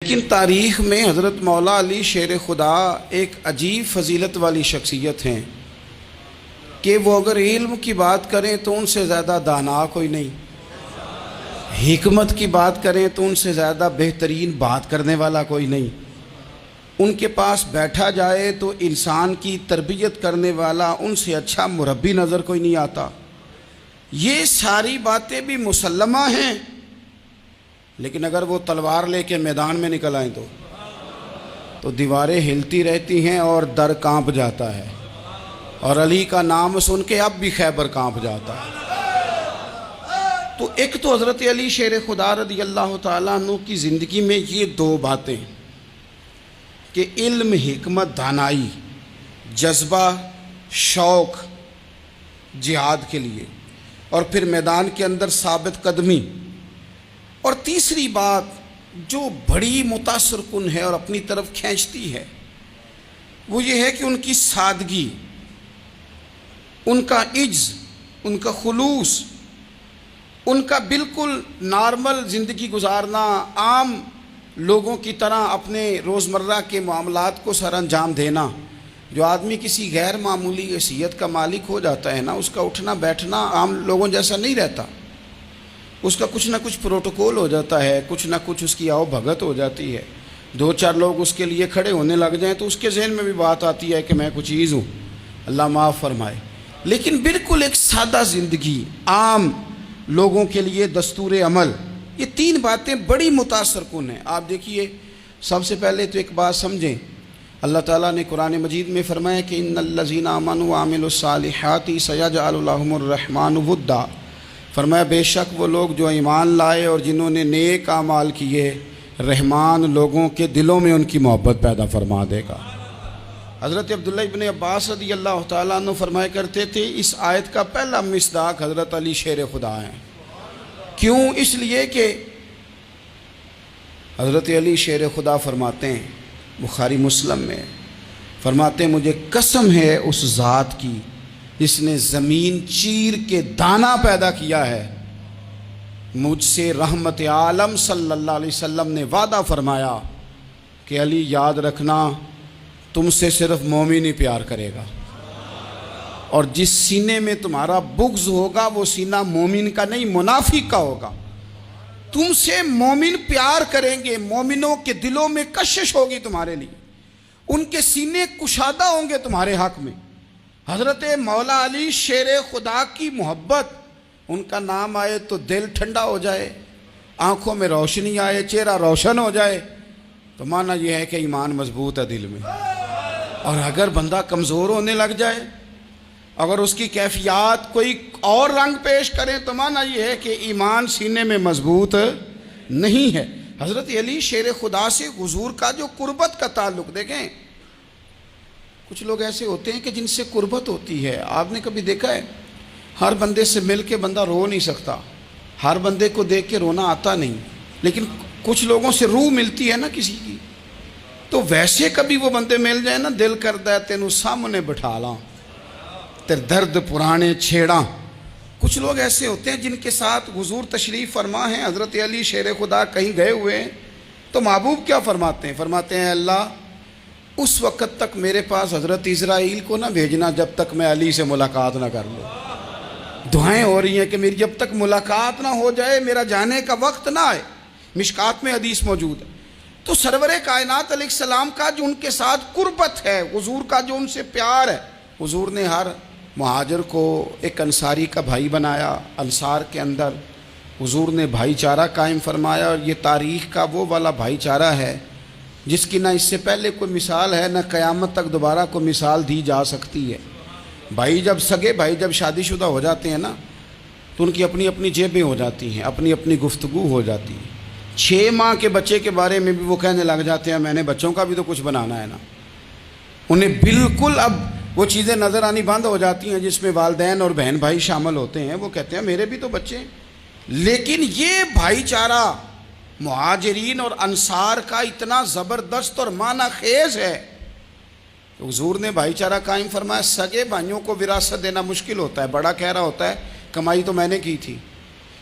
لیکن تاریخ میں حضرت مولا علی شیر خدا ایک عجیب فضیلت والی شخصیت ہیں کہ وہ اگر علم کی بات کریں تو ان سے زیادہ دانا کوئی نہیں، حکمت کی بات کریں تو ان سے زیادہ بہترین بات کرنے والا کوئی نہیں، ان کے پاس بیٹھا جائے تو انسان کی تربیت کرنے والا ان سے اچھا مربی نظر کوئی نہیں آتا۔ یہ ساری باتیں بھی مسلمہ ہیں، لیکن اگر وہ تلوار لے کے میدان میں نکل آئیں تو دیواریں ہلتی رہتی ہیں اور در کانپ جاتا ہے، اور علی کا نام سن کے اب بھی خیبر کانپ جاتا ہے۔ تو ایک تو حضرت علی شیر خدا رضی اللہ تعالیٰ عنہ کی زندگی میں یہ دو باتیں کہ علم، حکمت، دانائی، جذبہ، شوق جہاد کے لیے، اور پھر میدان کے اندر ثابت قدمی، اور تیسری بات جو بڑی متاثر کن ہے اور اپنی طرف کھینچتی ہے وہ یہ ہے کہ ان کی سادگی، ان کا عجز، ان کا خلوص، ان کا بالکل نارمل زندگی گزارنا، عام لوگوں کی طرح اپنے روزمرہ کے معاملات کو سر انجام دینا۔ جو آدمی کسی غیر معمولی حیثیت کا مالک ہو جاتا ہے نا، اس کا اٹھنا بیٹھنا عام لوگوں جیسا نہیں رہتا، اس کا کچھ نہ کچھ پروٹوکول ہو جاتا ہے، کچھ نہ کچھ اس کی آؤ بھگت ہو جاتی ہے۔ دو چار لوگ اس کے لیے کھڑے ہونے لگ جائیں تو اس کے ذہن میں بھی بات آتی ہے کہ میں کچھ چیز ہوں، اللہ معاف فرمائے۔ لیکن بالکل ایک سادہ زندگی، عام لوگوں کے لیے دستور عمل، یہ تین باتیں بڑی متاثر کن ہیں۔ آپ دیکھیے، سب سے پہلے تو ایک بات سمجھیں، اللہ تعالیٰ نے قرآن مجید میں فرمایا کہ ان الذین آمنوا وعملوا الصالحات سیجعل لهم الرحمن ودا، فرمایا بے شک وہ لوگ جو ایمان لائے اور جنہوں نے نیک اعمال کیے، رحمان لوگوں کے دلوں میں ان کی محبت پیدا فرما دے گا۔ حضرت عبداللہ ابن عباس رضی اللہ تعالیٰ عنہ فرمایا کرتے تھے اس آیت کا پہلا مصداق حضرت علی شیر خدا ہیں۔ کیوں؟ اس لیے کہ حضرت علی شیر خدا فرماتے ہیں، بخاری مسلم میں فرماتے ہیں، مجھے قسم ہے اس ذات کی جس نے زمین چیر کے دانہ پیدا کیا ہے، مجھ سے رحمت عالم صلی اللہ علیہ وسلم نے وعدہ فرمایا کہ علی یاد رکھنا تم سے صرف مومن ہی پیار کرے گا، اور جس سینے میں تمہارا بغض ہوگا وہ سینہ مومن کا نہیں منافق کا ہوگا۔ تم سے مومن پیار کریں گے، مومنوں کے دلوں میں کشش ہوگی تمہارے لیے، ان کے سینے کشادہ ہوں گے تمہارے حق میں۔ حضرت مولا علی شیر خدا کی محبت، ان کا نام آئے تو دل ٹھنڈا ہو جائے، آنکھوں میں روشنی آئے، چہرہ روشن ہو جائے، تو معنی یہ ہے کہ ایمان مضبوط ہے دل میں۔ اور اگر بندہ کمزور ہونے لگ جائے، اگر اس کی کیفیات کوئی اور رنگ پیش کرے، تو معنی یہ ہے کہ ایمان سینے میں مضبوط نہیں ہے۔ حضرت علی شیر خدا سے حضور کا جو قربت کا تعلق دیکھیں، کچھ لوگ ایسے ہوتے ہیں کہ جن سے قربت ہوتی ہے، آپ نے کبھی دیکھا ہے ہر بندے سے مل کے بندہ رو نہیں سکتا، ہر بندے کو دیکھ کے رونا آتا نہیں، لیکن کچھ لوگوں سے روح ملتی ہے نا کسی کی، تو ویسے کبھی وہ بندے مل جائیں نا، دل کرتا ہے تینوں سامنے بٹھا لاں، تیرے درد پرانے چھیڑاں۔ کچھ لوگ ایسے ہوتے ہیں جن کے ساتھ حضور تشریف فرما ہیں، حضرت علی شیر خدا کہیں گئے ہوئے ہیں، تو محبوب کیا فرماتے ہیں؟ فرماتے ہیں اللہ اس وقت تک میرے پاس حضرت اسرائیل کو نہ بھیجنا جب تک میں علی سے ملاقات نہ کر لوں۔ دعائیں ہو رہی ہیں کہ میری جب تک ملاقات نہ ہو جائے، میرا جانے کا وقت نہ آئے۔ مشکات میں حدیث موجود ہے۔ تو سرور کائنات علیہ السلام کا جو ان کے ساتھ قربت ہے، حضور کا جو ان سے پیار ہے، حضور نے ہر مہاجر کو ایک انصاری کا بھائی بنایا، انصار کے اندر حضور نے بھائی چارہ قائم فرمایا، اور یہ تاریخ کا وہ والا بھائی چارہ ہے جس کی نہ اس سے پہلے کوئی مثال ہے، نہ قیامت تک دوبارہ کوئی مثال دی جا سکتی ہے۔ بھائی جب سگے بھائی جب شادی شدہ ہو جاتے ہیں نا، تو ان کی اپنی اپنی جیبیں ہو جاتی ہیں، اپنی اپنی گفتگو ہو جاتی ہے۔ 6 ماہ کے بچے کے بارے میں بھی وہ کہنے لگ جاتے ہیں میں نے بچوں کا بھی تو کچھ بنانا ہے نا۔ انہیں بالکل اب وہ چیزیں نظر آنی بند ہو جاتی ہیں جس میں والدین اور بہن بھائی شامل ہوتے ہیں، وہ کہتے ہیں میرے بھی تو بچے ہیں۔ لیکن یہ بھائی چارہ مہاجرین اور انصار کا اتنا زبردست اور معنی خیز ہے، حضور نے بھائی چارہ قائم فرمایا۔ سگے بھائیوں کو وراثت دینا مشکل ہوتا ہے، بڑا کہہ رہا ہوتا ہے کمائی تو میں نے کی تھی،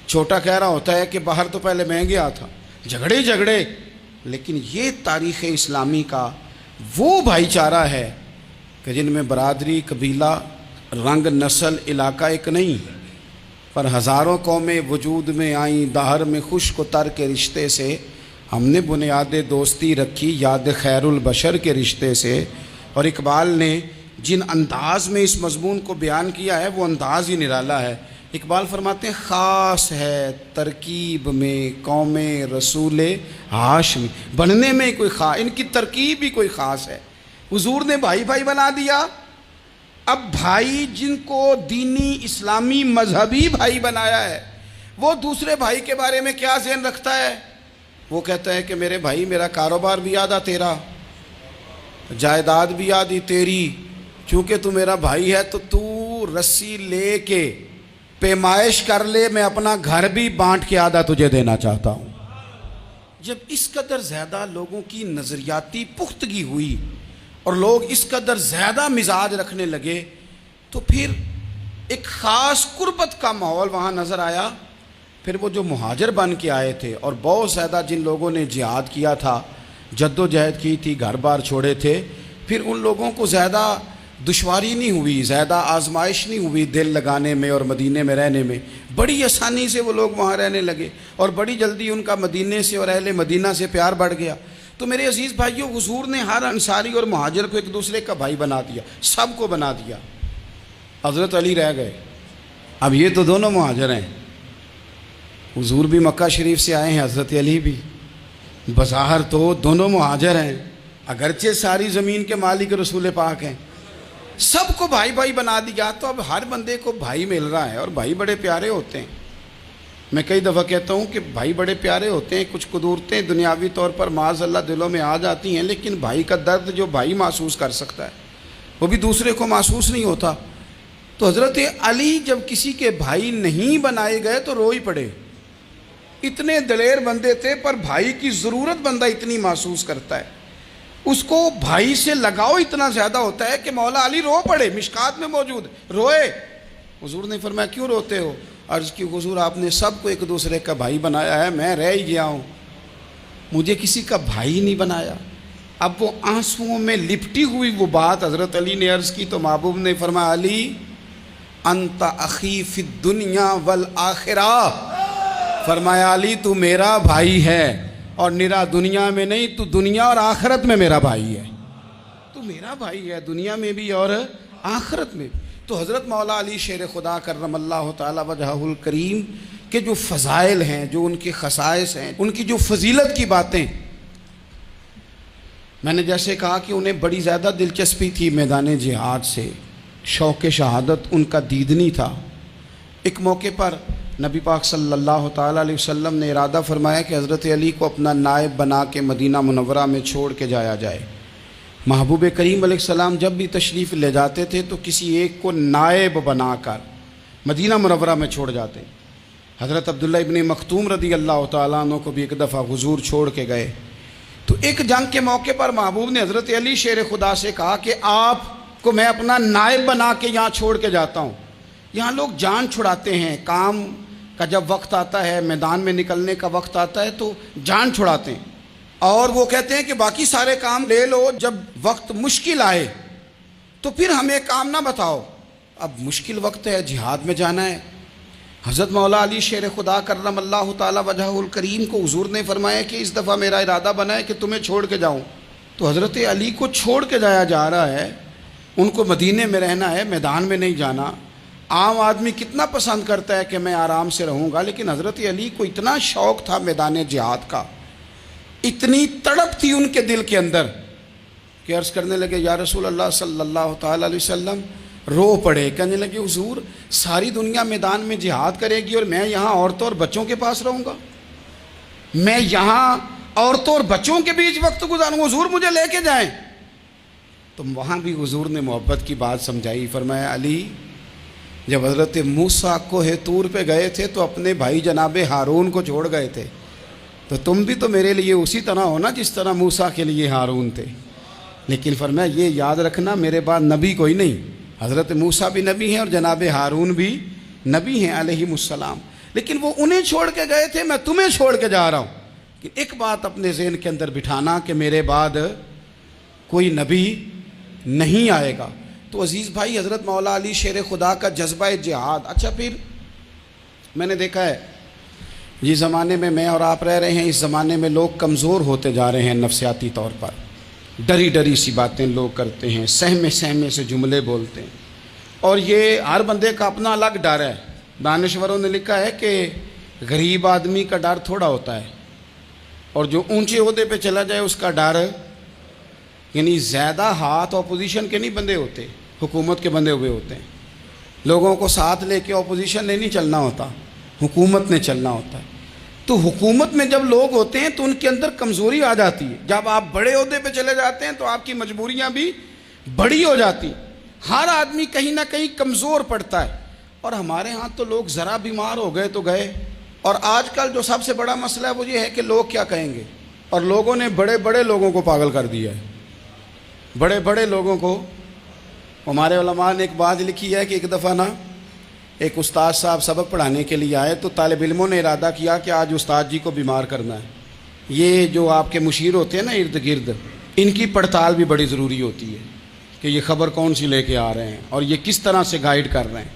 چھوٹا کہہ رہا ہوتا ہے کہ باہر تو پہلے میں گیا تھا، جھگڑے لیکن یہ تاریخ اسلامی کا وہ بھائی چارہ ہے کہ جن میں برادری، قبیلہ، رنگ، نسل، علاقہ ایک نہیں، پر ہزاروں قومیں وجود میں آئیں دہر میں خشک و تر کے رشتے سے۔ ہم نے بنیاد دوستی رکھی یاد خیر البشر کے رشتے سے۔ اور اقبال نے جن انداز میں اس مضمون کو بیان کیا ہے وہ انداز ہی نرالا ہے۔ اقبال فرماتے ہیں خاص ہے ترکیب میں قوم رسول ہاشمی، بننے میں کوئی خاص، ان کی ترکیب ہی کوئی خاص ہے۔ حضور نے بھائی بھائی بنا دیا۔ اب بھائی جن کو دینی اسلامی مذہبی بھائی بنایا ہے وہ دوسرے بھائی کے بارے میں کیا ذہن رکھتا ہے؟ وہ کہتا ہے کہ میرے بھائی میرا کاروبار بھی آدھا تیرا، جائیداد بھی آدھی تیری، چونکہ تو میرا بھائی ہے تو تو رسی لے کے پیمائش کر لے، میں اپنا گھر بھی بانٹ کے آدھا تجھے دینا چاہتا ہوں۔ جب اس قدر زیادہ لوگوں کی نظریاتی پختگی ہوئی اور لوگ اس قدر زیادہ مزاج رکھنے لگے تو پھر ایک خاص قربت کا ماحول وہاں نظر آیا۔ پھر وہ جو مہاجر بن کے آئے تھے اور بہت زیادہ جن لوگوں نے جہاد کیا تھا، جد و جہد کی تھی، گھر بار چھوڑے تھے، پھر ان لوگوں کو زیادہ دشواری نہیں ہوئی، زیادہ آزمائش نہیں ہوئی دل لگانے میں اور مدینے میں رہنے میں۔ بڑی آسانی سے وہ لوگ وہاں رہنے لگے اور بڑی جلدی ان کا مدینے سے اور اہل مدینہ سے پیار بڑھ گیا۔ تو میرے عزیز بھائیوں، حضور نے ہر انصاری اور مہاجر کو ایک دوسرے کا بھائی بنا دیا، سب کو بنا دیا۔ حضرت علی رہ گئے، اب یہ تو دونوں مہاجر ہیں، حضور بھی مکہ شریف سے آئے ہیں، حضرت علی بھی، بظاہر تو دونوں مہاجر ہیں، اگرچہ ساری زمین کے مالک رسول پاک ہیں، سب کو بھائی بھائی بنا دیا۔ تو اب ہر بندے کو بھائی مل رہا ہے اور بھائی بڑے پیارے ہوتے ہیں۔ میں کئی دفعہ کہتا ہوں کہ بھائی بڑے پیارے ہوتے ہیں، کچھ قدورتیں دنیاوی طور پر معاذ اللہ دلوں میں آ جاتی ہیں، لیکن بھائی کا درد جو بھائی محسوس کر سکتا ہے وہ بھی دوسرے کو محسوس نہیں ہوتا۔ تو حضرت علی جب کسی کے بھائی نہیں بنائے گئے تو رو ہی پڑے۔ اتنے دلیر بندے تھے پر بھائی کی ضرورت بندہ اتنی محسوس کرتا ہے، اس کو بھائی سے لگاؤ اتنا زیادہ ہوتا ہے کہ مولا علی رو پڑے، مشکات میں موجود روئے۔ حضور نے فرمایا کیوں روتے ہو؟ عرض کی حضور آپ نے سب کو ایک دوسرے کا بھائی بنایا ہے، میں رہ ہی گیا ہوں، مجھے کسی کا بھائی نہیں بنایا۔ اب وہ آنسوؤں میں لپٹی ہوئی وہ بات حضرت علی نے عرض کی تو محبوب نے فرمایا علی انت اخی فی الدنیا والآخرہ، فرمایا علی تو میرا بھائی ہے اور نرا دنیا میں نہیں، تو دنیا اور آخرت میں میرا بھائی ہے، تو میرا بھائی ہے دنیا میں بھی اور آخرت میں بھی۔ تو حضرت مولا علی شیر خدا کرم اللہ تعالی وجہہ الکریم کے جو فضائل ہیں، جو ان کے خصائص ہیں، ان کی جو فضیلت کی باتیں، میں نے جیسے کہا کہ انہیں بڑی زیادہ دلچسپی تھی میدان جہاد سے، شوق شہادت ان کا دیدنی تھا۔ ایک موقع پر نبی پاک صلی اللہ تعالیٰ علیہ وسلم نے ارادہ فرمایا کہ حضرت علی کو اپنا نائب بنا کے مدینہ منورہ میں چھوڑ کے جایا جائے۔ محبوب کریم علیہ السلام جب بھی تشریف لے جاتے تھے تو کسی ایک کو نائب بنا کر مدینہ منورہ میں چھوڑ جاتے۔ حضرت عبداللہ ابن مختوم رضی اللہ تعالیٰ عنہ کو بھی ایک دفعہ حضور چھوڑ کے گئے تو ایک جنگ کے موقع پر محبوب نے حضرت علی شیر خدا سے کہا کہ آپ کو میں اپنا نائب بنا کے یہاں چھوڑ کے جاتا ہوں۔ یہاں لوگ جان چھڑاتے ہیں، کام کا جب وقت آتا ہے، میدان میں نکلنے کا وقت آتا ہے تو جان چھڑاتے ہیں، اور وہ کہتے ہیں کہ باقی سارے کام لے لو، جب وقت مشکل آئے تو پھر ہمیں کام نہ بتاؤ۔ اب مشکل وقت ہے، جہاد میں جانا ہے۔ حضرت مولا علی شیر خدا کرم اللہ تعالی وجہہ الکریم کو حضور نے فرمایا کہ اس دفعہ میرا ارادہ بنا ہے کہ تمہیں چھوڑ کے جاؤں۔ تو حضرت علی کو چھوڑ کے جایا جا رہا ہے، ان کو مدینے میں رہنا ہے، میدان میں نہیں جانا۔ عام آدمی کتنا پسند کرتا ہے کہ میں آرام سے رہوں گا، لیکن حضرت علی کو اتنا شوق تھا میدان جہاد کا، اتنی تڑپ تھی ان کے دل کے اندر کہ عرض کرنے لگے یا رسول اللہ صلی اللہ تعالیٰ علیہ وسلم، رو پڑے، کہنے لگے حضور ساری دنیا میدان میں جہاد کرے گی اور میں یہاں عورتوں اور بچوں کے پاس رہوں گا، میں یہاں عورتوں اور بچوں کے بیچ وقت گزاروں، حضور مجھے لے کے جائیں۔ تو وہاں بھی حضور نے محبت کی بات سمجھائی، فرمایا علی جب حضرت موسیٰ کوہ طور پہ گئے تھے تو اپنے بھائی جناب ہارون کو چھوڑ گئے تھے، تو تم بھی تو میرے لیے اسی طرح ہونا جس طرح موسیٰ کے لیے ہارون تھے۔ لیکن فرمایا یہ یاد رکھنا میرے بعد نبی کوئی نہیں، حضرت موسیٰ بھی نبی ہیں اور جناب ہارون بھی نبی ہیں علیہم السلام، لیکن وہ انہیں چھوڑ کے گئے تھے، میں تمہیں چھوڑ کے جا رہا ہوں لیکن ایک بات اپنے ذہن کے اندر بٹھانا کہ میرے بعد کوئی نبی نہیں آئے گا۔ تو عزیز بھائی، حضرت مولا علی شیر خدا کا جذبہ جہاد، اچھا پھر میں نے دیکھا ہے جس زمانے میں اور آپ رہ رہے ہیں، اس زمانے میں لوگ کمزور ہوتے جا رہے ہیں نفسیاتی طور پر، ڈری ڈری سی باتیں لوگ کرتے ہیں، سہمے سہمے سے جملے بولتے ہیں، اور یہ ہر بندے کا اپنا الگ ڈر ہے۔ دانشوروں نے لکھا ہے کہ غریب آدمی کا ڈر تھوڑا ہوتا ہے، اور جو اونچے عہدے پہ چلا جائے اس کا ڈر، یعنی زیادہ ہاتھ اپوزیشن کے نہیں بندے ہوتے، حکومت کے بندے ہوئے ہوتے ہیں۔ لوگوں کو ساتھ لے کے اپوزیشن نے نہیں چلنا ہوتا، حکومت نے چلنا ہوتا ہے۔ تو حکومت میں جب لوگ ہوتے ہیں تو ان کے اندر کمزوری آ جاتی ہے، جب آپ بڑے عہدے پہ چلے جاتے ہیں تو آپ کی مجبوریاں بھی بڑی ہو جاتی، ہر آدمی کہیں نہ کہیں کمزور پڑتا ہے۔ اور ہمارے ہاں تو لوگ ذرا بیمار ہو گئے تو گئے، اور آج کل جو سب سے بڑا مسئلہ ہے وہ یہ ہے کہ لوگ کیا کہیں گے، اور لوگوں نے بڑے بڑے لوگوں کو پاگل کر دیا ہے، بڑے بڑے لوگوں کو۔ ہمارے علماء نے ایک بات لکھی ہے کہ ایک دفعہ نا ایک استاد صاحب سبق پڑھانے کے لیے آئے تو طالب علموں نے ارادہ کیا کہ آج استاد جی کو بیمار کرنا ہے۔ یہ جو آپ کے مشیر ہوتے ہیں نا ارد گرد، ان کی پڑتال بھی بڑی ضروری ہوتی ہے کہ یہ خبر کون سی لے کے آ رہے ہیں اور یہ کس طرح سے گائیڈ کر رہے ہیں۔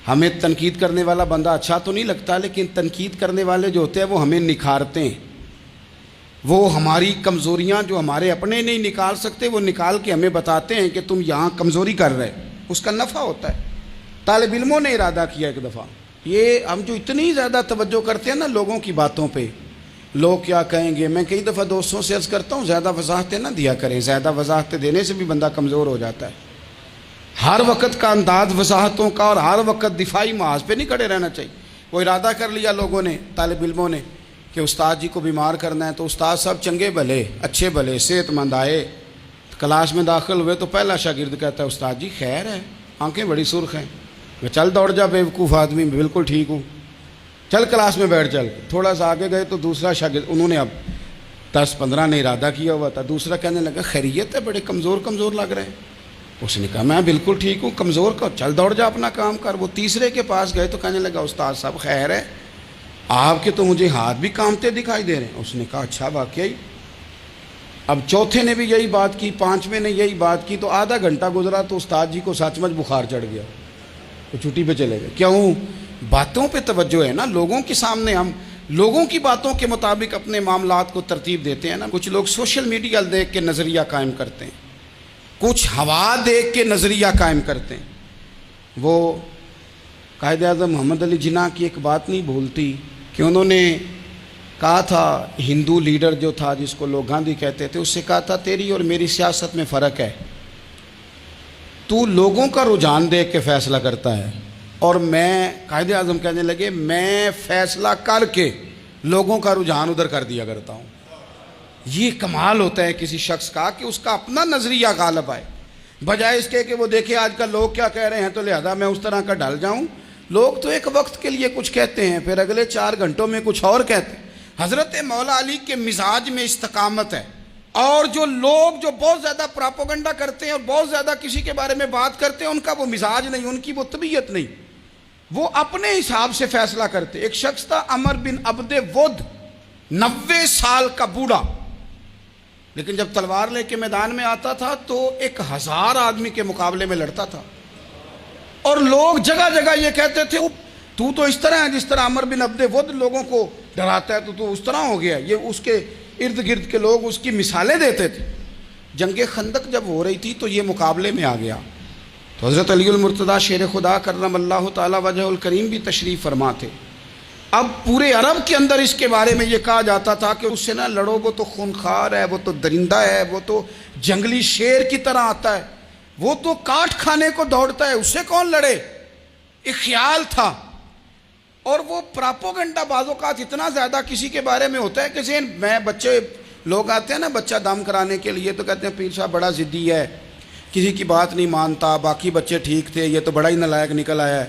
ہمیں تنقید کرنے والا بندہ اچھا تو نہیں لگتا، لیکن تنقید کرنے والے جو ہوتے ہیں وہ ہمیں نکھارتے ہیں، وہ ہماری کمزوریاں جو ہمارے اپنے نہیں نکال سکتے وہ نکال کے ہمیں بتاتے ہیں کہ تم یہاں کمزوری کر رہے، اس کا نفع ہوتا ہے۔ طالب علموں نے ارادہ کیا ایک دفعہ، یہ ہم جو اتنی زیادہ توجہ کرتے ہیں نا لوگوں کی باتوں پہ، لوگ کیا کہیں گے، میں کئی دفعہ دوستوں سے عرض کرتا ہوں زیادہ وضاحتیں نہ دیا کریں، زیادہ وضاحتیں دینے سے بھی بندہ کمزور ہو جاتا ہے۔ ہر وقت کا انداز وضاحتوں کا اور ہر وقت دفاعی محاذ پہ نہیں کھڑے رہنا چاہیے۔ وہ ارادہ کر لیا لوگوں نے، طالب علموں نے، کہ استاد جی کو بیمار کرنا ہے، تو استاد صاحب چنگے بھلے اچھے بھلے صحت مند آئے، کلاس میں داخل ہوئے تو پہلا شاگرد کہتا ہے استاد جی خیر ہے، آنکھیں بڑی سرخ ہیں۔ میں چل دوڑ جا بیوقوف آدمی، میں بالکل ٹھیک ہوں، چل کلاس میں بیٹھ چل۔ تھوڑا سا آگے گئے تو دوسرا شاگرد، انہوں نے اب 10-15 نے ارادہ کیا ہوا تھا، دوسرا کہنے لگا خیریت ہے، بڑے کمزور کمزور لگ رہے ہیں۔ اس نے کہا میں بالکل ٹھیک ہوں، کمزور کا چل دوڑ جا اپنا کام کر۔ وہ تیسرے کے پاس گئے تو کہنے لگا استاد صاحب خیر ہے، آپ کے تو مجھے ہاتھ بھی کامتے دکھائی دے رہے ہیں۔ اس نے کہا اچھا واقعی۔ اب چوتھے نے بھی یہی بات کی، پانچویں نے یہی بات کی، تو آدھا گھنٹہ گزرا تو استاد جی کو سچ مچ بخار چڑھ گیا، تو چھٹی پہ چلے گئے۔ کیوں؟ باتوں پہ توجہ ہے نا، لوگوں کے سامنے ہم لوگوں کی باتوں کے مطابق اپنے معاملات کو ترتیب دیتے ہیں نا۔ کچھ لوگ سوشل میڈیا دیکھ کے نظریہ قائم کرتے ہیں، کچھ ہوا دیکھ کے نظریہ قائم کرتے ہیں۔ وہ قائد اعظم محمد علی جناح کی ایک بات نہیں بھولتی کہ انہوں نے کہا تھا، ہندو لیڈر جو تھا جس کو لوگ گاندھی کہتے تھے، اس سے کہا تھا تیری اور میری سیاست میں فرق ہے، تو لوگوں کا رجحان دیکھ کے فیصلہ کرتا ہے، اور میں، قائد اعظم کہنے لگے، میں فیصلہ کر کے لوگوں کا رجحان ادھر کر دیا کرتا ہوں۔ یہ کمال ہوتا ہے کسی شخص کا کہ اس کا اپنا نظریہ غالب آئے، بجائے اس کے کہ وہ دیکھے آج کل لوگ کیا کہہ رہے ہیں تو لہذا میں اس طرح کا ڈل جاؤں۔ لوگ تو ایک وقت کے لیے کچھ کہتے ہیں، پھر اگلے 4 گھنٹوں میں کچھ اور کہتے ہیں۔ حضرت مولا علی کے مزاج میں استقامت ہے، اور جو لوگ جو بہت زیادہ پراپوگنڈا کرتے ہیں اور بہت زیادہ کسی کے بارے میں بات کرتے ہیں، ان کا وہ مزاج نہیں، ان کی وہ طبیعت نہیں، وہ اپنے حساب سے فیصلہ کرتے۔ ایک شخص تھا عمر بن عبد ود، 90 سال کا بوڑھا، لیکن جب تلوار لے کے میدان میں آتا تھا تو 1000 آدمی کے مقابلے میں لڑتا تھا، اور لوگ جگہ جگہ یہ کہتے تھے تو اس طرح ہے جس طرح عمر بن عبد ود لوگوں کو ڈراتا ہے، تو اس طرح ہو گیا۔ یہ اس کے ارد گرد کے لوگ اس کی مثالیں دیتے تھے۔ جنگ خندق جب ہو رہی تھی تو یہ مقابلے میں آ گیا، تو حضرت علی المرتضیٰ شیر خدا کرم اللہ تعالی وجہ الکریم بھی تشریف فرما تھے۔ اب پورے عرب کے اندر اس کے بارے میں یہ کہا جاتا تھا کہ اس سے نہ لڑو، وہ تو خونخوار ہے، وہ تو درندہ ہے، وہ تو جنگلی شیر کی طرح آتا ہے، وہ تو کاٹ کھانے کو دوڑتا ہے، اس سے کون لڑے۔ ایک خیال تھا، اور وہ پراپوگنڈا بعض اوقات اتنا زیادہ کسی کے بارے میں ہوتا ہے کہ ذہن میں، بچے لوگ آتے ہیں نا بچہ دم کرانے کے لیے تو کہتے ہیں پیر صاحب بڑا ضدی ہے، کسی کی بات نہیں مانتا، باقی بچے ٹھیک تھے، یہ تو بڑا ہی نالائق نکل آیا ہے۔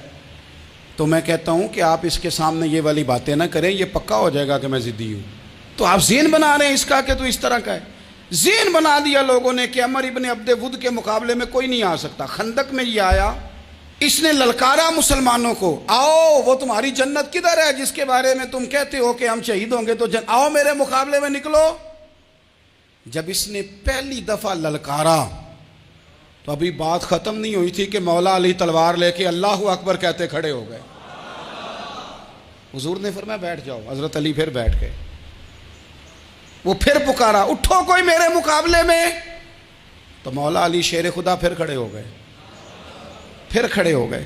تو میں کہتا ہوں کہ آپ اس کے سامنے یہ والی باتیں نہ کریں، یہ پکا ہو جائے گا کہ میں ضدی ہوں۔ تو آپ ذہن بنا رہے ہیں اس کا کہ تو اس طرح کا ہے، ذہن بنا دیا لوگوں نے کہ عمر ابن عبد ود کے مقابلے میں کوئی نہیں آ سکتا۔ خندق میں یہ آیا اس نے للکارا مسلمانوں کو، آؤ وہ تمہاری جنت کدھر ہے جس کے بارے میں تم کہتے ہو کہ ہم شہید ہوں گے، تو آؤ میرے مقابلے میں نکلو۔ جب اس نے پہلی دفعہ للکارا تو ابھی بات ختم نہیں ہوئی تھی کہ مولا علی تلوار لے کے اللہ اکبر کہتے کھڑے ہو گئے۔ حضور نے فرمایا بیٹھ جاؤ، حضرت علی پھر بیٹھ گئے۔ وہ پھر پکارا اٹھو کوئی میرے مقابلے میں، تو مولا علی شیر خدا پھر کھڑے ہو گئے، پھر کھڑے ہو گئے۔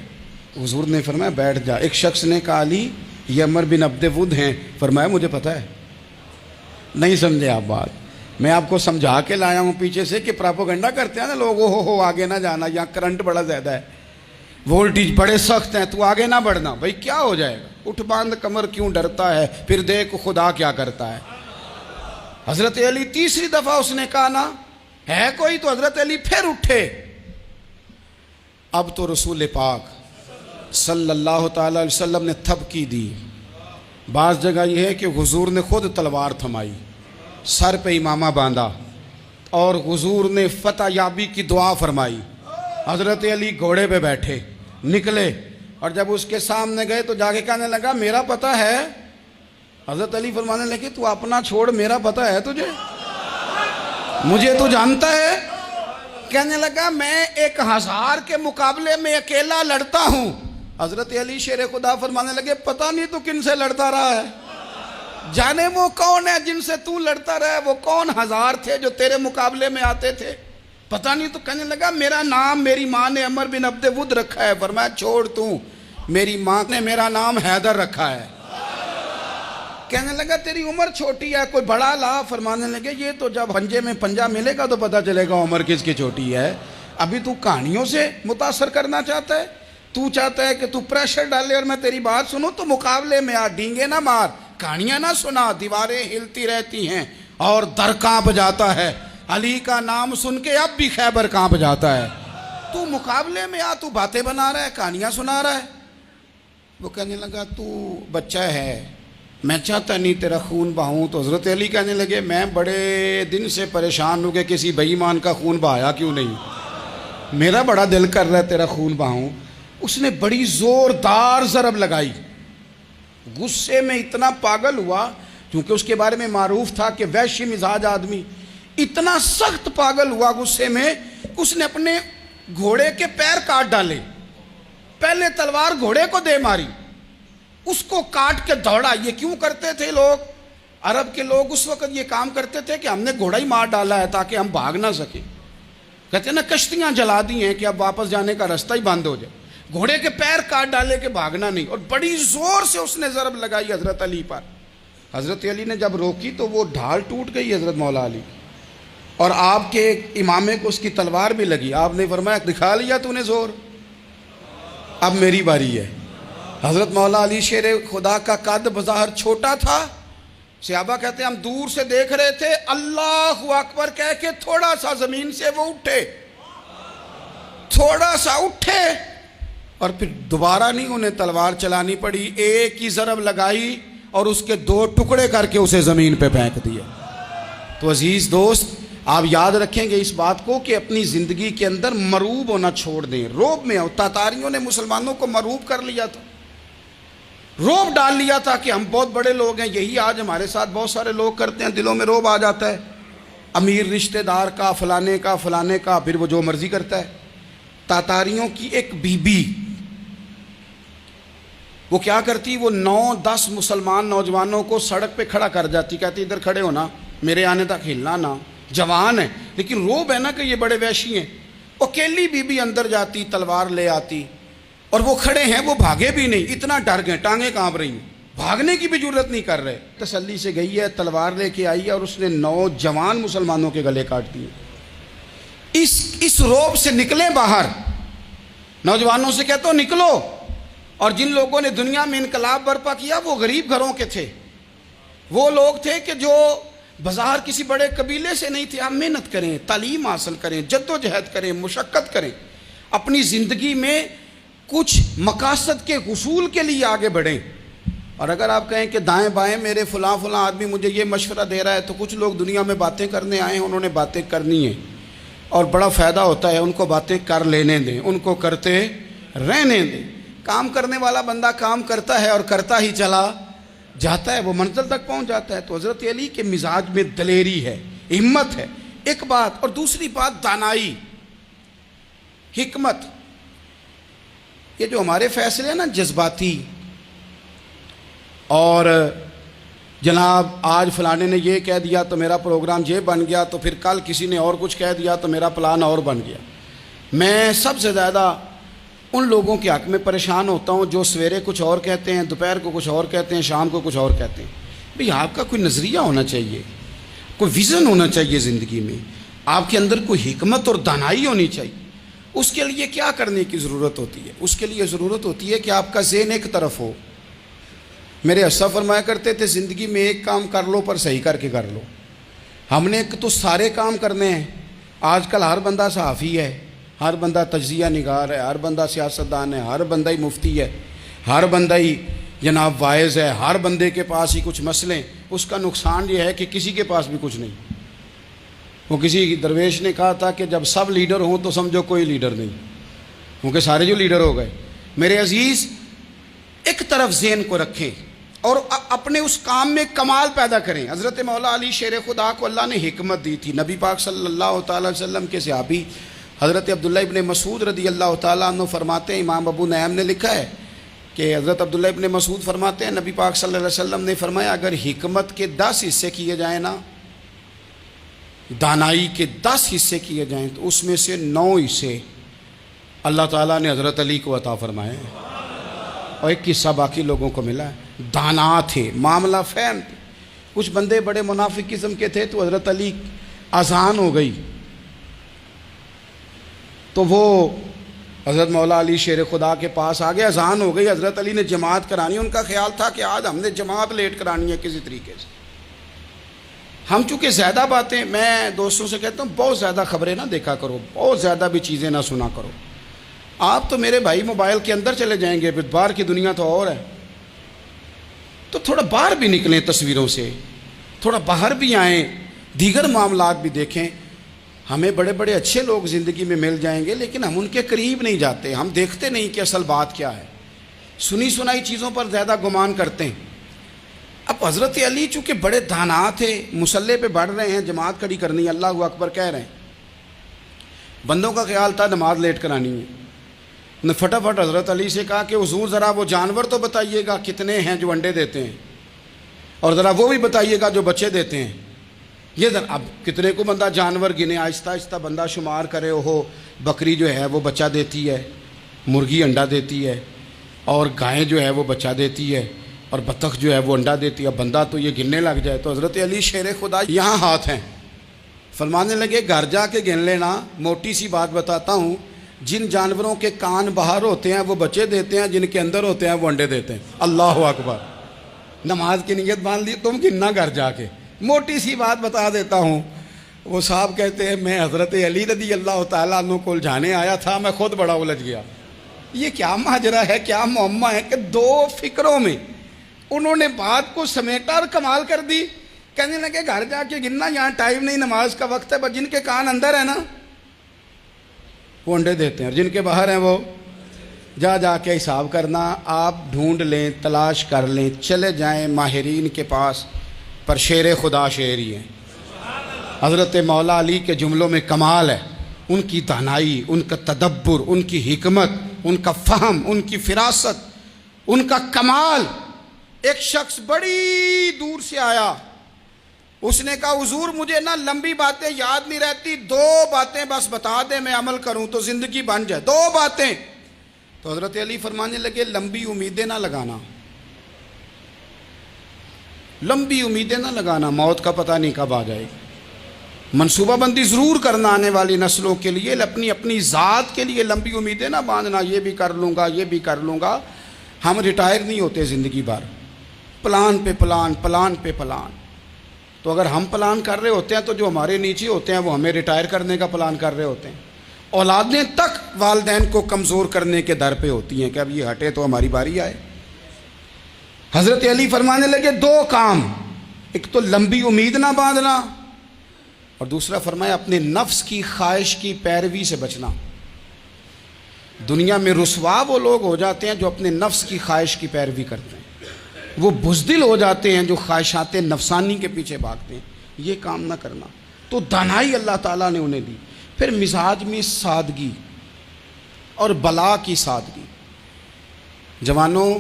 حضور نے فرمایا بیٹھ جا۔ ایک شخص نے کہا علی یہ عمر بن عبد ود ہیں، فرمایا مجھے پتا ہے۔ نہیں سمجھے آپ بات، میں آپ کو سمجھا کے لایا ہوں پیچھے سے کہ پراپوگنڈا کرتے ہیں نا لوگ، ہو آگے نہ جانا، یہاں کرنٹ بڑا زیادہ ہے، وولٹیج بڑے سخت ہیں، تو آگے نہ بڑھنا۔ بھائی کیا ہو جائے گا، اٹھ باندھ کمر کیوں ڈرتا ہے، پھر دیکھ خدا کیا کرتا ہے۔ حضرت علی تیسری دفعہ اس نے کہا نا ہے کوئی، تو حضرت علی پھر اٹھے۔ اب تو رسول پاک صلی اللہ تعالی علیہ وسلم نے تھپکی دی۔ بعض جگہ یہ ہے کہ حضور نے خود تلوار تھمائی، سر پہ امامہ باندھا، اور حضور نے فتح یابی کی دعا فرمائی۔ حضرت علی گھوڑے پہ بیٹھے نکلے، اور جب اس کے سامنے گئے تو جا کے کہنے لگا میرا پتہ ہے۔ حضرت علی فرمانے لگے تو اپنا چھوڑ، میرا پتہ ہے تجھے، مجھے تو جانتا ہے۔ کہنے لگا میں 1000 کے مقابلے میں اکیلا لڑتا ہوں۔ حضرت علی شیر خدا فرمانے لگے پتہ نہیں تو کن سے لڑتا رہا ہے، جانے وہ کون ہے جن سے تو لڑتا رہا ہے، وہ کون 1000 تھے جو تیرے مقابلے میں آتے تھے، پتہ نہیں۔ تو کہنے لگا میرا نام میری ماں نے عمر بن عبد ود رکھا ہے۔ فرمایا چھوڑ تو، میری ماں نے میرا نام حیدر رکھا ہے۔ کہنے لگا تیری عمر چھوٹی ہے، کوئی بڑا لا۔ فرمانے لگے یہ تو جب ہنجے میں پنجہ ملے گا تو پتہ چلے گا عمر کس کی چھوٹی ہے، ابھی تو کہانیوں سے متاثر کرنا چاہتا ہے، تو چاہتا ہے کہ تو پریشر ڈالے اور میں تیری بات سنوں، تو مقابلے میں آ، ڈینگے نہ مار، کہانیاں نہ سنا، دیواریں ہلتی رہتی ہیں اور در کانپ جاتا ہے، علی کا نام سن کے اب بھی خیبر کانپ جاتا ہے، تو مقابلے میں آ، تو باتیں بنا رہا ہے، کہانیاں سنا رہا ہے۔ وہ کہنے لگا تو بچہ ہے، میں چاہتا نہیں تیرا خون بہاؤں۔ تو حضرت علی کہنے لگے میں بڑے دن سے پریشان ہوں کہ کسی بے ایمان کا خون بہایا کیوں نہیں، میرا بڑا دل کر رہا ہے تیرا خون بہاؤں۔ اس نے بڑی زوردار ضرب لگائی، غصے میں اتنا پاگل ہوا، کیونکہ اس کے بارے میں معروف تھا کہ وحشی مزاج آدمی، اتنا سخت پاگل ہوا غصے میں، اس نے اپنے گھوڑے کے پیر کاٹ ڈالے، پہلے تلوار گھوڑے کو دے ماری، اس کو کاٹ کے دوڑا۔ یہ کیوں کرتے تھے لوگ، عرب کے لوگ اس وقت یہ کام کرتے تھے کہ ہم نے گھوڑا ہی مار ڈالا ہے تاکہ ہم بھاگ نہ سکیں، کہتے ہیں نا کشتیاں جلا دی ہیں کہ اب واپس جانے کا راستہ ہی بند ہو جائے، گھوڑے کے پیر کاٹ ڈالے کہ بھاگنا نہیں، اور بڑی زور سے اس نے ضرب لگائی حضرت علی پر۔ حضرت علی نے جب روکی تو وہ ڈھال ٹوٹ گئی حضرت مولا علی، اور آپ کے امامے کو اس کی تلوار بھی لگی۔ آپ نے فرمایا دکھا لیا تو نے زور، اب میری باری ہے۔ حضرت مولا علی شیر خدا کا قد بظاہر چھوٹا تھا، صحابہ کہتے ہیں ہم دور سے دیکھ رہے تھے، اللہ اکبر کہہ کے تھوڑا سا زمین سے وہ اٹھے، تھوڑا سا اٹھے، اور پھر دوبارہ نہیں انہیں تلوار چلانی پڑی، ایک ہی ضرب لگائی اور اس کے 2 ٹکڑے کر کے اسے زمین پہ پھینک دیا۔ تو عزیز دوست آپ یاد رکھیں گے اس بات کو کہ اپنی زندگی کے اندر مروب ہونا چھوڑ دیں، روب میں تاتاریوں نے مسلمانوں کو مروب کر لیا تھا، روب ڈال لیا تھا کہ ہم بہت بڑے لوگ ہیں۔ یہی آج ہمارے ساتھ بہت سارے لوگ کرتے ہیں، دلوں میں روب آ جاتا ہے، امیر رشتہ دار کا، فلانے کا، پھر وہ جو مرضی کرتا ہے۔ تاتاریوں کی ایک بی بی وہ کیا کرتی، وہ 9-10 مسلمان نوجوانوں کو سڑک پہ کھڑا کر جاتی، کہتی ادھر کھڑے ہونا، میرے آنے تک ہلنا نہ، جوان ہے لیکن روب ہے نا کہ یہ بڑے وحشی ہیں۔ اکیلی بی بی اندر جاتی، تلوار لے آتی، اور وہ کھڑے ہیں، وہ بھاگے بھی نہیں، اتنا ڈر گئے، ٹانگیں کانپ رہی ہیں، بھاگنے کی بھی جرت نہیں کر رہے۔ تسلی سے گئی ہے، تلوار لے کے آئی ہے، اور اس نے 9 جوان مسلمانوں کے گلے کاٹ دیے۔ اس روب سے نکلیں باہر، نوجوانوں سے کہتا ہوں نکلو۔ اور جن لوگوں نے دنیا میں انقلاب برپا کیا وہ غریب گھروں کے تھے، وہ لوگ تھے کہ جو بظاہر کسی بڑے قبیلے سے نہیں تھے۔ آپ محنت کریں، تعلیم حاصل کریں، جد و جہد کریں، مشقت کریں، اپنی زندگی میں کچھ مقاصد کے حصول کے لیے آگے بڑھیں۔ اور اگر آپ کہیں کہ دائیں بائیں میرے فلاں آدمی مجھے یہ مشورہ دے رہا ہے، تو کچھ لوگ دنیا میں باتیں کرنے آئے ہیں، انہوں نے باتیں کرنی ہیں اور بڑا فائدہ ہوتا ہے، ان کو باتیں کر لینے دیں، ان کو کرتے رہنے دیں. کام کرنے والا بندہ کام کرتا ہے اور کرتا ہی چلا جاتا ہے, وہ منزل تک پہنچ جاتا ہے. تو حضرت علی کے مزاج میں دلیری ہے, ہمت ہے, ایک بات. اور دوسری بات دانائی, حکمت. یہ جو ہمارے فیصلے ہیں نا جذباتی, اور جناب آج فلانے نے یہ کہہ دیا تو میرا پروگرام یہ بن گیا, تو پھر کل کسی نے اور کچھ کہہ دیا تو میرا پلان اور بن گیا. میں سب سے زیادہ ان لوگوں کے حق میں پریشان ہوتا ہوں جو سویرے کچھ اور کہتے ہیں, دوپہر کو کچھ اور کہتے ہیں, شام کو کچھ اور کہتے ہیں. بھئی آپ کا کوئی نظریہ ہونا چاہیے, کوئی ویژن ہونا چاہیے زندگی میں, آپ کے اندر کوئی حکمت اور دانائی ہونی چاہیے. اس کے لیے کیا کرنے کی ضرورت ہوتی ہے؟ اس کے لیے ضرورت ہوتی ہے کہ آپ کا ذہن ایک طرف ہو. میرے اسلاف فرمایا کرتے تھے زندگی میں ایک کام کر لو پر صحیح کر کے کر لو. ہم نے تو سارے کام کرنے ہیں. آج کل ہر بندہ صحافی ہے, ہر بندہ تجزیہ نگار ہے, ہر بندہ سیاستدان ہے, ہر بندہ ہی مفتی ہے, ہر بندہ ہی جناب واعظ ہے, ہر بندے کے پاس ہی کچھ مسئلے. اس کا نقصان یہ ہے کہ کسی کے پاس بھی کچھ نہیں. وہ کسی درویش نے کہا تھا کہ جب سب لیڈر ہوں تو سمجھو کوئی لیڈر نہیں, کیونکہ سارے جو لیڈر ہو گئے. میرے عزیز, ایک طرف ذہن کو رکھیں اور اپنے اس کام میں کمال پیدا کریں. حضرت مولا علی شیر خدا کو اللہ نے حکمت دی تھی. نبی پاک صلی اللہ تعالی وسلم کے صحابی حضرت عبداللہ ابن مسعود رضی اللہ تعالیٰ عنہ فرماتے ہیں, امام ابو نعیم نے لکھا ہے کہ حضرت عبداللہ ابن مسعود فرماتے ہیں نبی پاک صلی اللہ علیہ وسلم نے فرمایا اگر حکمت کے 10 حصے کیے جائیں نا, دانائی کے 10 حصے کیے جائیں, تو اس میں سے 9 حصے اللہ تعالیٰ نے حضرت علی کو عطا فرمائے اور ایک حصہ باقی لوگوں کو ملا ہے. دانا تھے, معاملہ فہم تھے. کچھ بندے بڑے منافق قسم کے تھے, تو حضرت علی اذان ہو گئی تو وہ حضرت مولا علی شیر خدا کے پاس آ گئے. اذان ہو گئی, حضرت علی نے جماعت کرانی. ان کا خیال تھا کہ آج ہم نے جماعت لیٹ کرانی ہے کسی طریقے سے. ہم چونکہ زیادہ باتیں, میں دوستوں سے کہتا ہوں بہت زیادہ خبریں نہ دیکھا کرو, بہت زیادہ بھی چیزیں نہ سنا کرو. آپ تو میرے بھائی موبائل کے اندر چلے جائیں گے, پھر باہر کی دنیا تو اور ہے. تو تھوڑا باہر بھی نکلیں تصویروں سے, تھوڑا باہر بھی آئیں, دیگر معاملات بھی دیکھیں. ہمیں بڑے بڑے اچھے لوگ زندگی میں مل جائیں گے, لیکن ہم ان کے قریب نہیں جاتے. ہم دیکھتے نہیں کہ اصل بات کیا ہے, سنی سنائی چیزوں پر زیادہ گمان کرتے ہیں. اب حضرت علی چونکہ بڑے دانا تھے, مصلے پہ بڑھ رہے ہیں, جماعت کھڑی کرنی ہے, اللہ اکبر کہہ رہے ہیں. بندوں کا خیال تھا نماز لیٹ کرانی ہے. انہوں نے فٹافٹ حضرت علی سے کہا کہ حضور ذرا وہ جانور تو بتائیے گا کتنے ہیں جو انڈے دیتے ہیں, اور ذرا وہ بھی بتائیے گا جو بچے دیتے ہیں. یہ ذرا اب کتنے کو بندہ جانور گنے, آہستہ آہستہ بندہ شمار کرے. وہ بکری جو ہے وہ بچہ دیتی ہے, مرغی انڈا دیتی ہے, اور گائیں جو ہے وہ بچہ دیتی ہے, اور بطخ جو ہے وہ انڈا دیتی ہے. بندہ تو یہ گننے لگ جائے. تو حضرت علی شیر خدا یہاں ہاتھ ہیں, فرمانے لگے گھر جا کے گن لینا. موٹی سی بات بتاتا ہوں, جن جانوروں کے کان باہر ہوتے ہیں وہ بچے دیتے ہیں, جن کے اندر ہوتے ہیں وہ انڈے دیتے ہیں. اللہ اکبر. نماز کی نیت باندھ لی, تم گننا گھر جا کے. موٹی سی بات بتا دیتا ہوں. وہ صاحب کہتے ہیں میں حضرت علی رضی اللہ تعالیٰ عنہ کو الجھانے آیا تھا, میں خود بڑا الجھ گیا. یہ کیا ماجرا ہے, کیا معمہ ہے کہ 2 فکروں میں انہوں نے بات کو سمیٹا اور کمال کر دی. کہنے لگے گھر جا کے گننا, یہاں ٹائم نہیں, نماز کا وقت ہے. بس جن کے کان اندر ہے نا وہ انڈے دیتے ہیں, اور جن کے باہر ہیں وہ جا جا کے حساب کرنا. آپ ڈھونڈ لیں, تلاش کر لیں, چلے جائیں ماہرین کے پاس, پر شیر خدا شعر ہی ہے. حضرت مولا علی کے جملوں میں کمال ہے. ان کی دانائی, ان کا تدبر, ان کی حکمت, ان کا فہم, ان کی فراست, ان کا کمال. ایک شخص بڑی دور سے آیا, اس نے کہا حضور مجھے نا لمبی باتیں یاد نہیں رہتی, 2 باتیں بس بتا دیں میں عمل کروں تو زندگی بن جائے, 2 باتیں. تو حضرت علی فرمانے لگے لمبی امیدیں نہ لگانا, لمبی امیدیں نہ لگانا, موت کا پتہ نہیں کب آ جائے گی. منصوبہ بندی ضرور کرنا آنے والی نسلوں کے لیے, اپنی ذات کے لیے لمبی امیدیں نہ باندھنا, یہ بھی کر لوں گا, یہ بھی کر لوں گا. ہم ریٹائر نہیں ہوتے زندگی بھر, پلان پہ پلان, پلان پہ پلان. تو اگر ہم پلان کر رہے ہوتے ہیں تو جو ہمارے نیچے ہوتے ہیں وہ ہمیں ریٹائر کرنے کا پلان کر رہے ہوتے ہیں. اولادیں تک والدین کو کمزور کرنے کے در پہ ہوتی ہیں کہ اب یہ ہٹے تو ہماری باری آئے. حضرت علی فرمانے لگے 2 کام, ایک تو لمبی امید نہ باندھنا, اور دوسرا فرمایا اپنے نفس کی خواہش کی پیروی سے بچنا. دنیا میں رسوا وہ لوگ ہو جاتے ہیں جو اپنے نفس کی خواہش کی پیروی کرتے ہیں، وہ بزدل ہو جاتے ہیں جو خواہشات نفسانی کے پیچھے بھاگتے ہیں۔ یہ کام نہ کرنا، تو دانائی اللہ تعالیٰ نے انہیں دی۔ پھر مزاج میں سادگی اور بلا کی سادگی۔ جوانوں،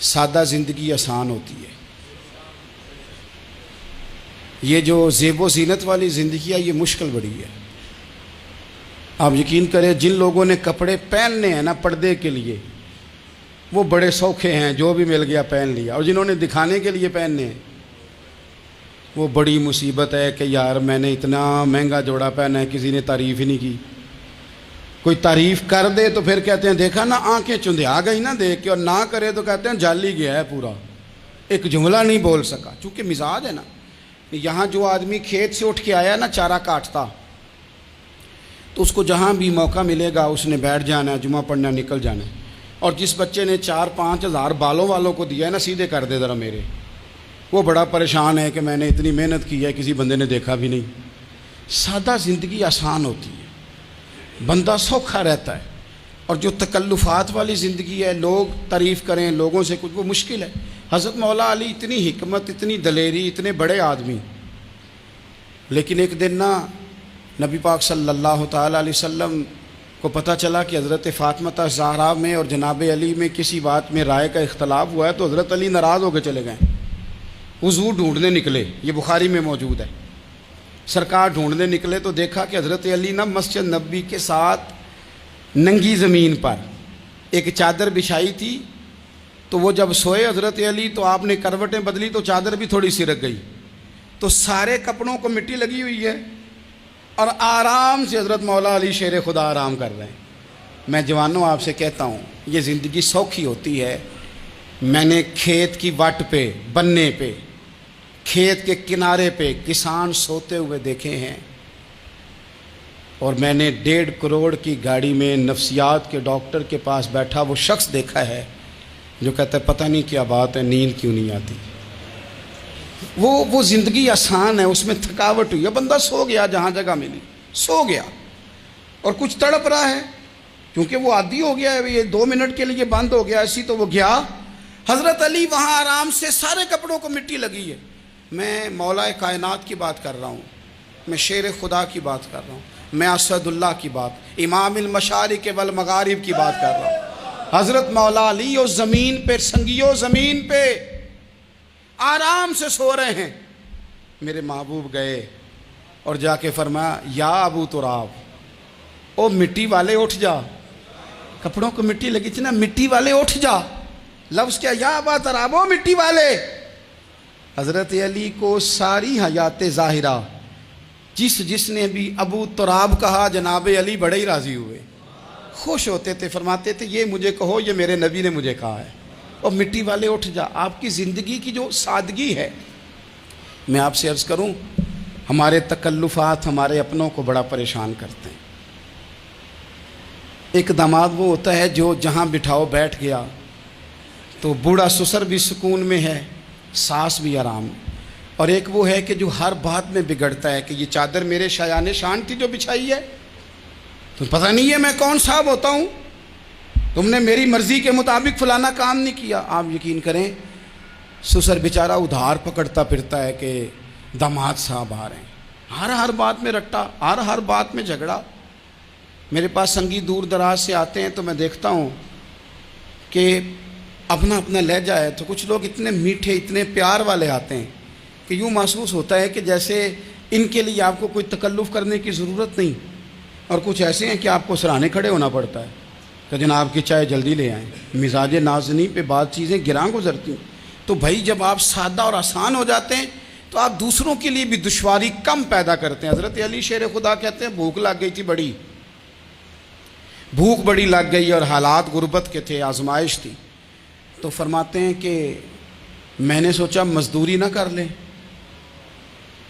سادہ زندگی آسان ہوتی ہے۔ یہ جو زیب و زینت والی زندگی ہے یہ مشکل بڑی ہے۔ آپ یقین کریں، جن لوگوں نے کپڑے پہننے ہیں نا پردے کے لیے، وہ بڑے سوکھے ہیں، جو بھی مل گیا پہن لیا، اور جنہوں نے دکھانے کے لیے پہننے ہیں وہ بڑی مصیبت ہے کہ یار میں نے اتنا مہنگا جوڑا پہنا ہے، کسی نے تعریف ہی نہیں کی۔ کوئی تعریف کر دے تو پھر کہتے ہیں دیکھا نا آنکھیں چندھیا گئی نا دیکھ کے، اور نہ کرے تو کہتے ہیں جال ہی گیا ہے پورا، ایک جملہ نہیں بول سکا۔ چونکہ مزاج ہے نا، یہاں جو آدمی کھیت سے اٹھ کے آیا نا چارہ کاٹتا، تو اس کو جہاں بھی موقع ملے گا اس نے بیٹھ جانا ہے، جمعہ پڑھنا، نکل جانا ہے۔ اور جس بچے نے 4-5 ہزار بالوں والوں کو دیا ہے نا، سیدھے کر دے ذرا میرے، وہ بڑا پریشان ہے کہ میں نے اتنی محنت کی ہے کسی بندے نے دیکھا بھی نہیں۔ سادہ زندگی آسان ہوتی ہے، بندہ سوکھا رہتا ہے، اور جو تکلفات والی زندگی ہے، لوگ تعریف کریں، لوگوں سے کچھ، وہ مشکل ہے۔ حضرت مولا علی اتنی حکمت، اتنی دلیری، اتنے بڑے آدمی، لیکن ایک دن نا نبی پاک صلی اللہ تعالیٰ علیہ وسلم کو پتہ چلا کہ حضرت فاطمہ زہرا میں اور جناب علی میں کسی بات میں رائے کا اختلاف ہوا ہے، تو حضرت علی ناراض ہو کے چلے گئے، وضو ڈھونڈنے نکلے، یہ بخاری میں موجود ہے۔ سرکار ڈھونڈنے نکلے تو دیکھا کہ حضرت علی نا مسجد نبوی کے ساتھ ننگی زمین پر ایک چادر بچھائی تھی، تو وہ جب سوئے حضرت علی تو آپ نے کروٹیں بدلی تو چادر بھی تھوڑی سرک گئی، تو سارے کپڑوں کو مٹی لگی ہوئی ہے، اور آرام سے حضرت مولا علی شیر خدا آرام کر رہے ہیں۔ میں جوانوں آپ سے کہتا ہوں یہ زندگی سوکھی ہوتی ہے۔ میں نے کھیت کی وٹ پہ، بننے پہ، کھیت کے کنارے پہ کسان سوتے ہوئے دیکھے ہیں، اور میں نے 1.5 کروڑ کی گاڑی میں نفسیات کے ڈاکٹر کے پاس بیٹھا وہ شخص دیکھا ہے جو کہتا ہے پتہ نہیں کیا بات ہے، نیند کیوں نہیں آتی۔ وہ زندگی آسان ہے، اس میں تھکاوٹ ہوئی ہے، بندہ سو گیا، جہاں جگہ ملی سو گیا، اور کچھ تڑپ رہا ہے کیونکہ وہ عادی ہو گیا ہے، یہ 2 منٹ کے لیے بند ہو گیا ایسی، تو وہ گیا۔ حضرت علی وہاں آرام سے، سارے کپڑوں کو مٹی لگی ہے۔ میں مولا کائنات کی بات کر رہا ہوں، میں شیر خدا کی بات کر رہا ہوں، میں اسد اللہ کی بات، امام المشارق والمغارب کی بات کر رہا ہوں۔ حضرت مولا علی اور زمین پہ، سنگیو زمین پہ آرام سے سو رہے ہیں۔ میرے محبوب گئے اور جا کے فرمایا یا ابو تراب، او مٹی والے اٹھ جا، کپڑوں کو مٹی لگی تھی نا، مٹی والے اٹھ جا۔ لفظ کیا، یا ابا تراب، او مٹی والے۔ حضرت علی کو ساری حیات ظاہرہ جس نے بھی ابو تراب کہا، جناب علی بڑے ہی راضی ہوئے، خوش ہوتے تھے، فرماتے تھے یہ مجھے کہو، یہ میرے نبی نے مجھے کہا ہے۔ اور مٹی والے اٹھ جا، آپ کی زندگی کی جو سادگی ہے۔ میں آپ سے عرض کروں، ہمارے تکلفات ہمارے اپنوں کو بڑا پریشان کرتے ہیں۔ ایک داماد وہ ہوتا ہے جو جہاں بٹھاؤ بیٹھ گیا، تو بوڑھا سسر بھی سکون میں ہے، ساس بھی آرام، اور ایک وہ ہے کہ جو ہر بات میں بگڑتا ہے کہ یہ چادر میرے شایان شان تھی جو بچھائی ہے، تو پتہ نہیں ہے میں کون صاحب ہوتا ہوں، تم نے میری مرضی کے مطابق فلانا کام نہیں کیا۔ آپ یقین کریں سسر بیچارہ ادھار پکڑتا پھرتا ہے کہ داماد صاحب آ رہے ہیں، ہر بات میں رٹا، ہر بات میں جھگڑا۔ میرے پاس سنگی دور دراز سے آتے ہیں تو میں دیکھتا ہوں کہ اپنا لہجہ ہے، تو کچھ لوگ اتنے میٹھے، اتنے پیار والے آتے ہیں کہ یوں محسوس ہوتا ہے کہ جیسے ان کے لیے آپ کو کوئی تکلف کرنے کی ضرورت نہیں، اور کچھ ایسے ہیں کہ آپ کو سراہنے کھڑے ہونا پڑتا ہے کہ جناب کی چائے جلدی لے آئیں۔ مزاج نازنی پہ بعض چیزیں گراں گزرتی ہیں، تو بھائی جب آپ سادہ اور آسان ہو جاتے ہیں تو آپ دوسروں کے لیے بھی دشواری کم پیدا کرتے ہیں۔ حضرت علی شیر خدا کہتے ہیں بھوک لگ گئی تھی، بھوک بڑی لگ گئی، اور حالات غربت کے تھے، آزمائش تھی، تو فرماتے ہیں کہ میں نے سوچا مزدوری نہ کر لیں۔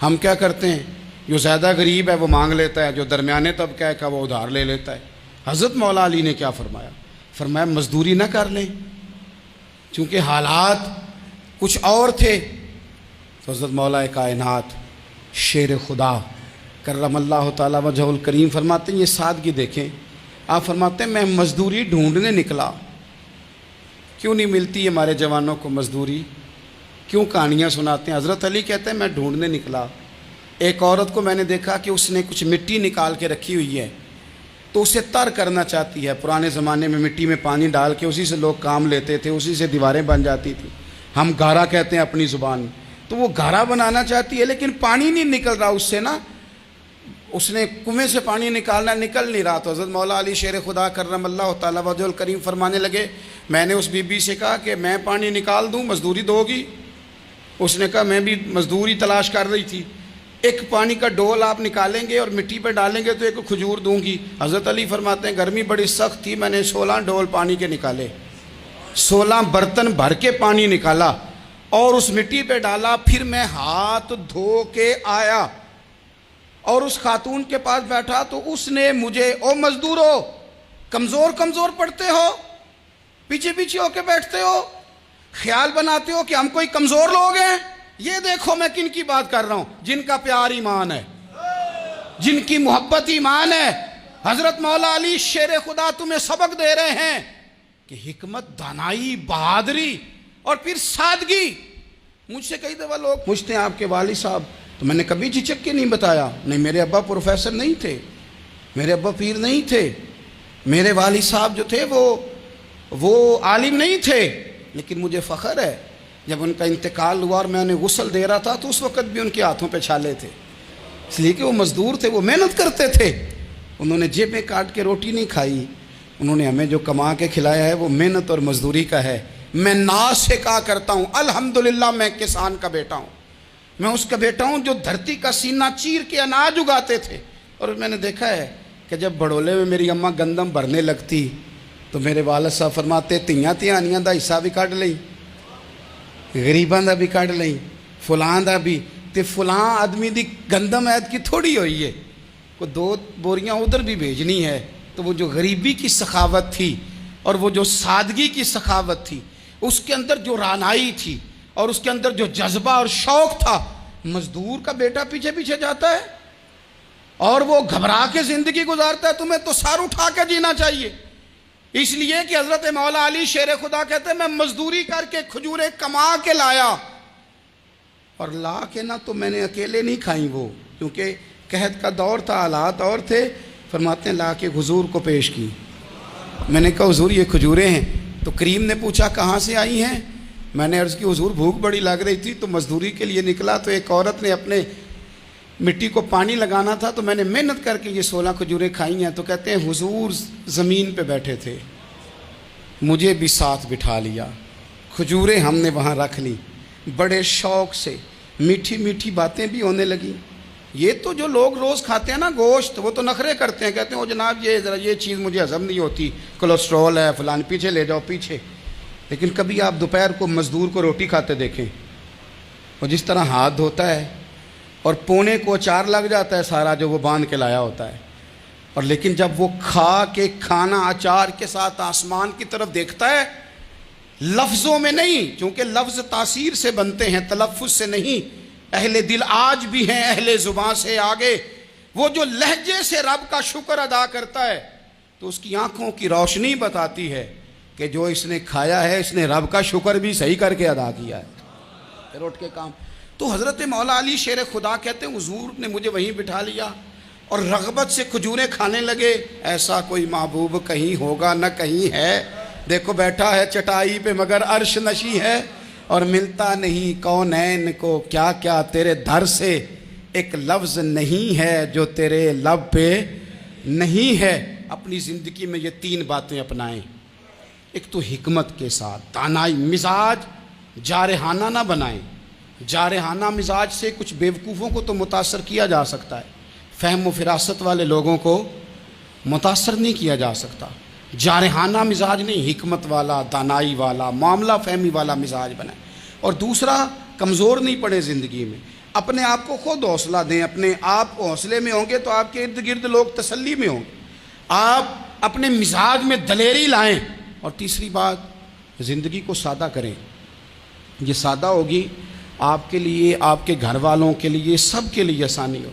ہم کیا کرتے ہیں، جو زیادہ غریب ہے وہ مانگ لیتا ہے، جو درمیانے طبقہ کا وہ ادھار لے لیتا ہے۔ حضرت مولا علی نے کیا فرمایا مزدوری نہ کر لیں، چونکہ حالات کچھ اور تھے۔ تو حضرت مولا کائنات شیر خدا کرم اللہ تعالیٰ وجہ الکریم فرماتے ہیں یہ سادگی دیکھیں، آپ فرماتے ہیں میں مزدوری ڈھونڈنے نکلا. کیوں نہیں ملتی ہمارے جوانوں کو مزدوری؟ کیوں کہانیاں سناتے ہیں؟ حضرت علی کہتے ہیں میں ڈھونڈنے نکلا. ایک عورت کو میں نے دیکھا کہ اس نے کچھ مٹی نکال کے رکھی ہوئی ہے تو اسے تر کرنا چاہتی ہے. پرانے زمانے میں مٹی میں پانی ڈال کے اسی سے لوگ کام لیتے تھے, اسی سے دیواریں بن جاتی تھیں. ہم گارا کہتے ہیں اپنی زبان میں. تو وہ گارا بنانا چاہتی ہے لیکن پانی نہیں نکل رہا اس سے نا. اس نے کنویں سے پانی نکالنا, نکل نہیں رہا. تو حضرت مولا علی شیر خدا کرم اللہ تعالیٰ وجہ الکریم فرمانے لگے میں نے اس بی بی سے کہا کہ میں پانی نکال دوں, مزدوری دو گی؟ اس نے کہا میں بھی مزدوری تلاش کر رہی تھی. ایک پانی کا ڈول آپ نکالیں گے اور مٹی پہ ڈالیں گے تو ایک کھجور دوں گی. حضرت علی فرماتے ہیں گرمی بڑی سخت تھی, میں نے 16 ڈول پانی کے نکالے, 16 برتن بھر کے پانی نکالا اور اس مٹی پہ ڈالا. پھر میں ہاتھ دھو کے آیا اور اس خاتون کے پاس بیٹھا تو اس نے مجھے, او مزدورو کمزور کمزور پڑتے ہو, پیچھے پیچھے ہو کے بیٹھتے ہو, خیال بناتے ہو کہ ہم کوئی کمزور لوگ ہیں. یہ دیکھو میں کن کی بات کر رہا ہوں, جن کا پیار ایمان ہے, جن کی محبت ایمان ہے. حضرت مولا علی شیر خدا تمہیں سبق دے رہے ہیں کہ حکمت, دانائی, بہادری اور پھر سادگی. مجھ سے کئی دفعہ لوگ پوچھتے ہیں آپ کے والد صاحب, تو میں نے کبھی جھجک کے نہیں بتایا, نہیں میرے ابا پروفیسر نہیں تھے, میرے ابا پیر نہیں تھے, میرے والد صاحب جو تھے وہ عالم نہیں تھے. لیکن مجھے فخر ہے جب ان کا انتقال ہوا اور میں انہیں غسل دے رہا تھا تو اس وقت بھی ان کے ہاتھوں پہ چھالے تھے, اس لیے کہ وہ مزدور تھے, وہ محنت کرتے تھے. انہوں نے جیبیں کاٹ کے روٹی نہیں کھائی, انہوں نے ہمیں جو کما کے کھلایا ہے وہ محنت اور مزدوری کا ہے. میں ناز سے کہا کرتا ہوں الحمدللہ میں کسان کا بیٹا ہوں, میں اس کا بیٹا ہوں جو دھرتی کا سینہ چیر کے اناج اگاتے تھے. اور میں نے دیکھا ہے کہ جب بڑولے میں میری اماں گندم بھرنے لگتی تو میرے والد صاحب فرماتے تیاں تیانیاں دا حصہ بھی کٹ لئی, غریباں دا بھی کٹ لئی, فلاں دا بھی. تے فلاں آدمی دی گندم عید کی تھوڑی ہوئی ہے, کو 2 بوریاں ادھر بھی بھیجنی ہے. تو وہ جو غریبی کی سخاوت تھی اور وہ جو سادگی کی سخاوت تھی, اس کے اندر جو رانائی تھی اور اس کے اندر جو جذبہ اور شوق تھا, مزدور کا بیٹا پیچھے پیچھے جاتا ہے اور وہ گھبرا کے زندگی گزارتا ہے. تمہیں تو سر اٹھا کے جینا چاہیے. اس لیے کہ حضرت مولا علی شیر خدا کہتے ہیں میں مزدوری کر کے کھجوریں کما کے لایا, اور لا کے نہ تو میں نے اکیلے نہیں کھائیں وہ, کیونکہ قحط کا دور تھا, حالات اور تھے. فرماتے ہیں لا کے حضور کو پیش کی. میں نے کہا حضور یہ کھجوریں ہیں. تو کریم نے پوچھا کہاں سے آئی ہیں؟ میں نے عرض کی حضور بھوک بڑی لگ رہی تھی تو مزدوری کے لیے نکلا, تو ایک عورت نے اپنے مٹی کو پانی لگانا تھا تو میں نے محنت کر کے یہ 16 کھجوریں کھائی ہیں. تو کہتے ہیں حضور زمین پہ بیٹھے تھے, مجھے بھی ساتھ بٹھا لیا, کھجوریں ہم نے وہاں رکھ لی, بڑے شوق سے میٹھی میٹھی باتیں بھی ہونے لگیں. یہ تو جو لوگ روز کھاتے ہیں نا گوشت, وہ تو نخرے کرتے ہیں, کہتے ہیں وہ جناب یہ ذرا یہ چیز مجھے ہضم نہیں ہوتی, کولیسٹرول ہے فلان, پیچھے لے جاؤ پیچھے. لیکن کبھی آپ دوپہر کو مزدور کو روٹی کھاتے دیکھیں, اور جس طرح ہاتھ دھوتا ہے اور پونے کو اچار لگ جاتا ہے سارا جو وہ باندھ کے لایا ہوتا ہے, اور لیکن جب وہ کھا کے کھانا اچار کے ساتھ آسمان کی طرف دیکھتا ہے, لفظوں میں نہیں, کیونکہ لفظ تاثیر سے بنتے ہیں تلفظ سے نہیں. اہل دل آج بھی ہیں اہل زبان سے آگے. وہ جو لہجے سے رب کا شکر ادا کرتا ہے تو اس کی آنکھوں کی روشنی بتاتی ہے کہ جو اس نے کھایا ہے اس نے رب کا شکر بھی صحیح کر کے ادا کیا ہے. پھر اٹھ کے کام. تو حضرت مولا علی شیر خدا کہتے ہیں حضور نے مجھے وہیں بٹھا لیا اور رغبت سے کھجوریں کھانے لگے. ایسا کوئی محبوب کہیں ہوگا نہ کہیں ہے, دیکھو بیٹھا ہے چٹائی پہ مگر عرش نشی ہے, اور ملتا نہیں کونین کو کیا کیا تیرے در سے, ایک لفظ نہیں ہے جو تیرے لب پہ نہیں ہے. اپنی زندگی میں یہ 3 باتیں اپنائیں. ایک تو حکمت کے ساتھ دانائی, مزاج جارحانہ نہ بنائیں. جارحانہ مزاج سے کچھ بیوقوفوں کو تو متاثر کیا جا سکتا ہے, فہم و فراست والے لوگوں کو متاثر نہیں کیا جا سکتا. جارحانہ مزاج نہیں, حکمت والا, دانائی والا, معاملہ فہمی والا مزاج بنائیں. اور دوسرا, کمزور نہیں پڑے زندگی میں, اپنے آپ کو خود حوصلہ دیں. اپنے آپ حوصلے میں ہوں گے تو آپ کے ارد گرد لوگ تسلی میں ہوں گے. آپ اپنے مزاج میں دلیری لائیں. اور تیسری بات, زندگی کو سادہ کریں. یہ سادہ ہوگی آپ کے لیے, آپ کے گھر والوں کے لیے, سب کے لیے آسانی ہو.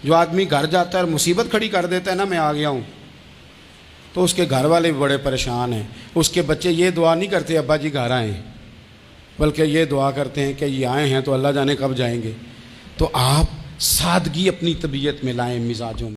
جو آدمی گھر جاتا ہے اور مصیبت کھڑی کر دیتا ہے نا میں آ گیا ہوں, تو تو اس کے گھر والے بھی بڑے پریشان ہیں. اس کے بچے یہ دعا نہیں کرتے ابا جی گھر آئیں، بلکہ یہ دعا کرتے ہیں کہ یہ آئے ہیں تو اللہ جانے کب جائیں گے. تو آپ سادگی اپنی طبیعت میں لائیں، مزاجوں میں.